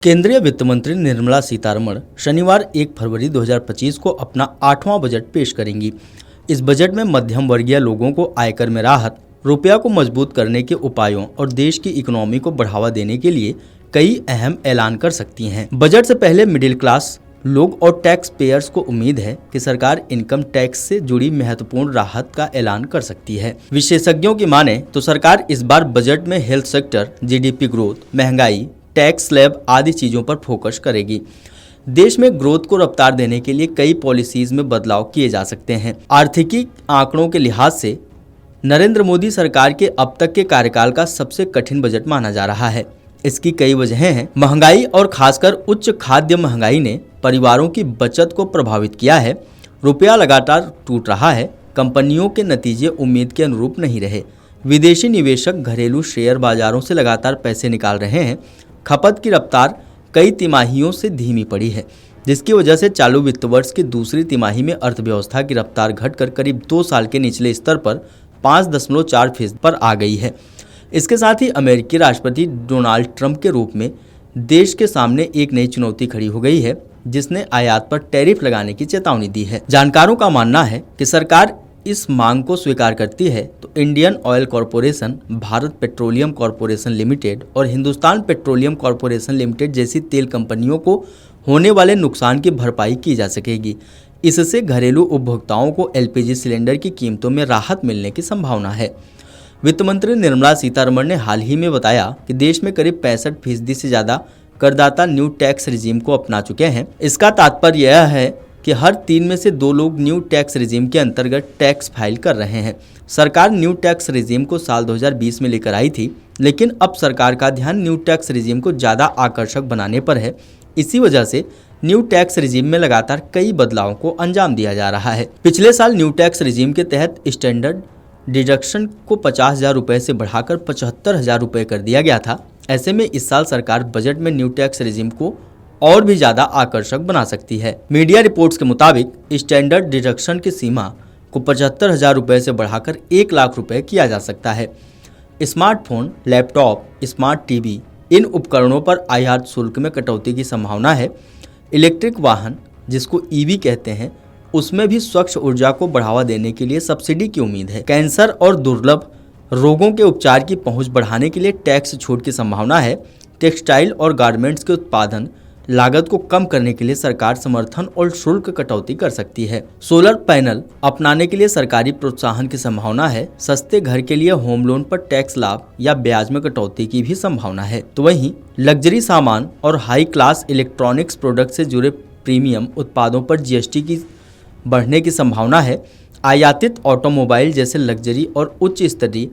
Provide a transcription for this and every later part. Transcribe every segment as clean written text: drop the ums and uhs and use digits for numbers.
केंद्रीय वित्त मंत्री निर्मला सीतारमण शनिवार 1 फरवरी 2025 को अपना 8वां बजट पेश करेंगी। इस बजट में मध्यम वर्गीय लोगों को आयकर में राहत, रुपया को मजबूत करने के उपायों और देश की इकोनॉमी को बढ़ावा देने के लिए कई अहम ऐलान कर सकती हैं। बजट से पहले मिडिल क्लास लोग और टैक्स पेयर्स को उम्मीद है कि सरकार इनकम टैक्स से जुड़ी महत्वपूर्ण राहत का ऐलान कर सकती है। विशेषज्ञों की माने तो सरकार इस बार बजट में हेल्थ सेक्टर, जीडीपी ग्रोथ, महंगाई, टैक्स स्लैब आदि चीजों पर फोकस करेगी। देश में ग्रोथ को रफ्तार देने के लिए कई पॉलिसीज में बदलाव किए जा सकते हैं। आर्थिकी आंकड़ों के लिहाज से नरेंद्र मोदी सरकार के अब तक के कार्यकाल का सबसे कठिन बजट माना जा रहा है। इसकी कई वजहें हैं। महंगाई और खासकर उच्च खाद्य महंगाई ने परिवारों की बचत को प्रभावित किया है। रुपया लगातार टूट रहा है। कंपनियों के नतीजे उम्मीद के अनुरूप नहीं रहे। विदेशी निवेशक घरेलू शेयर बाजारों से लगातार पैसे निकाल रहे हैं। खपत की रफ्तार कई तिमाहियों से धीमी पड़ी है, जिसकी वजह से चालू वित्त वर्ष की दूसरी तिमाही में अर्थव्यवस्था की रफ्तार घटकर करीब 2 साल के निचले स्तर पर 5.4% पर आ गई है। इसके साथ ही अमेरिकी राष्ट्रपति डोनाल्ड ट्रंप के रूप में देश के सामने एक नई चुनौती खड़ी हो गई है, जिसने आयात पर टैरिफ लगाने की चेतावनी दी है। जानकारों का मानना है कि सरकार इस मांग को स्वीकार करती है तो Indian oil corporation, Bharat petroleum corporation limited और हिंदुस्तान पेट्रोलियम कॉरपोरेशन लिमिटेड जैसी तेल कंपनियों को होने वाले नुकसान की भरपाई की जा सकेगी। इससे घरेलू उपभोक्ताओं को एलपीजी सिलेंडर की कीमतों में राहत मिलने की संभावना है। वित्त मंत्री निर्मला सीतारमण ने हाल ही में बताया कि देश में करीब 65% से ज़्यादा करदाता न्यू टैक्स रिजीम को अपना चुके हैं। इसका तात्पर्य यह है कि हर 3 में से 2 लोग न्यू टैक्स रिजीम के अंतर्गत टैक्स फाइल कर रहे हैं। सरकार न्यू टैक्स रिजीम को साल 2020 में लेकर आई थी, लेकिन अब सरकार का ध्यान न्यू टैक्स रिजीम को ज़्यादा आकर्षक बनाने पर है। इसी वजह से न्यू टैक्स रिजीम में लगातार कई बदलावों को अंजाम दिया जा रहा है। पिछले साल न्यू टैक्स रिजीम के तहत स्टैंडर्ड डिडक्शन को 50,000 रुपये से बढ़ाकर 75,000 रुपये कर दिया गया था। ऐसे में इस साल सरकार बजट में न्यू टैक्स रिजीम को और भी ज्यादा आकर्षक बना सकती है। मीडिया रिपोर्ट्स के मुताबिक स्टैंडर्ड डिडक्शन की सीमा को 75,000 रुपये से बढ़ाकर 1 लाख रुपये किया जा सकता है। स्मार्टफोन, लैपटॉप, स्मार्ट टीवी, इन उपकरणों पर आयात शुल्क में कटौती की संभावना है। इलेक्ट्रिक वाहन, जिसको ईवी कहते हैं, उसमें भी स्वच्छ ऊर्जा को बढ़ावा देने के लिए सब्सिडी की उम्मीद है। कैंसर और दुर्लभ रोगों के उपचार की पहुंच बढ़ाने के लिए टैक्स छूट की संभावना है। टेक्सटाइल और गारमेंट्स के उत्पादन लागत को कम करने के लिए सरकार समर्थन और शुल्क कटौती कर सकती है। सोलर पैनल अपनाने के लिए सरकारी प्रोत्साहन की संभावना है। सस्ते घर के लिए होम लोन पर टैक्स लाभ या ब्याज में कटौती की भी संभावना है। तो वहीं लग्जरी सामान और हाई क्लास इलेक्ट्रॉनिक्स प्रोडक्ट से जुड़े प्रीमियम उत्पादों पर जीएसटी की बढ़ने की संभावना है। आयातित ऑटोमोबाइल जैसे लग्जरी और उच्च स्तरीय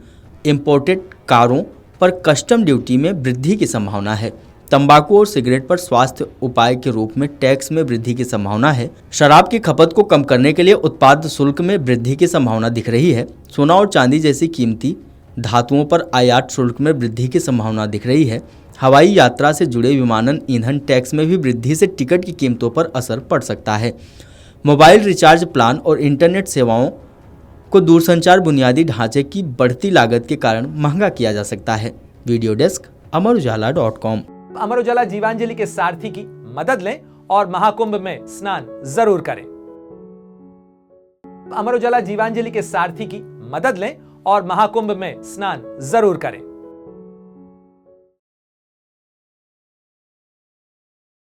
इंपोर्टेड कारों पर कस्टम ड्यूटी में वृद्धि की संभावना है। तंबाकू और सिगरेट पर स्वास्थ्य उपाय के रूप में टैक्स में वृद्धि की संभावना है। शराब की खपत को कम करने के लिए उत्पाद शुल्क में वृद्धि की संभावना दिख रही है। सोना और चांदी जैसी कीमती धातुओं पर आयात शुल्क में वृद्धि की संभावना दिख रही है। हवाई यात्रा से जुड़े विमानन ईंधन टैक्स में भी वृद्धि से टिकट की कीमतों पर असर पड़ सकता है। मोबाइल रिचार्ज प्लान और इंटरनेट सेवाओं को दूरसंचार बुनियादी ढांचे की बढ़ती लागत के कारण महंगा किया जा सकता है। Video desk अमरउजाला.com। अमर उजाला जीवांजलि के सारथी की मदद लें और महाकुंभ में स्नान जरूर करें। अमर उजाला जीवांजलि के सारथी की मदद लें और महाकुंभ में स्नान जरूर करें।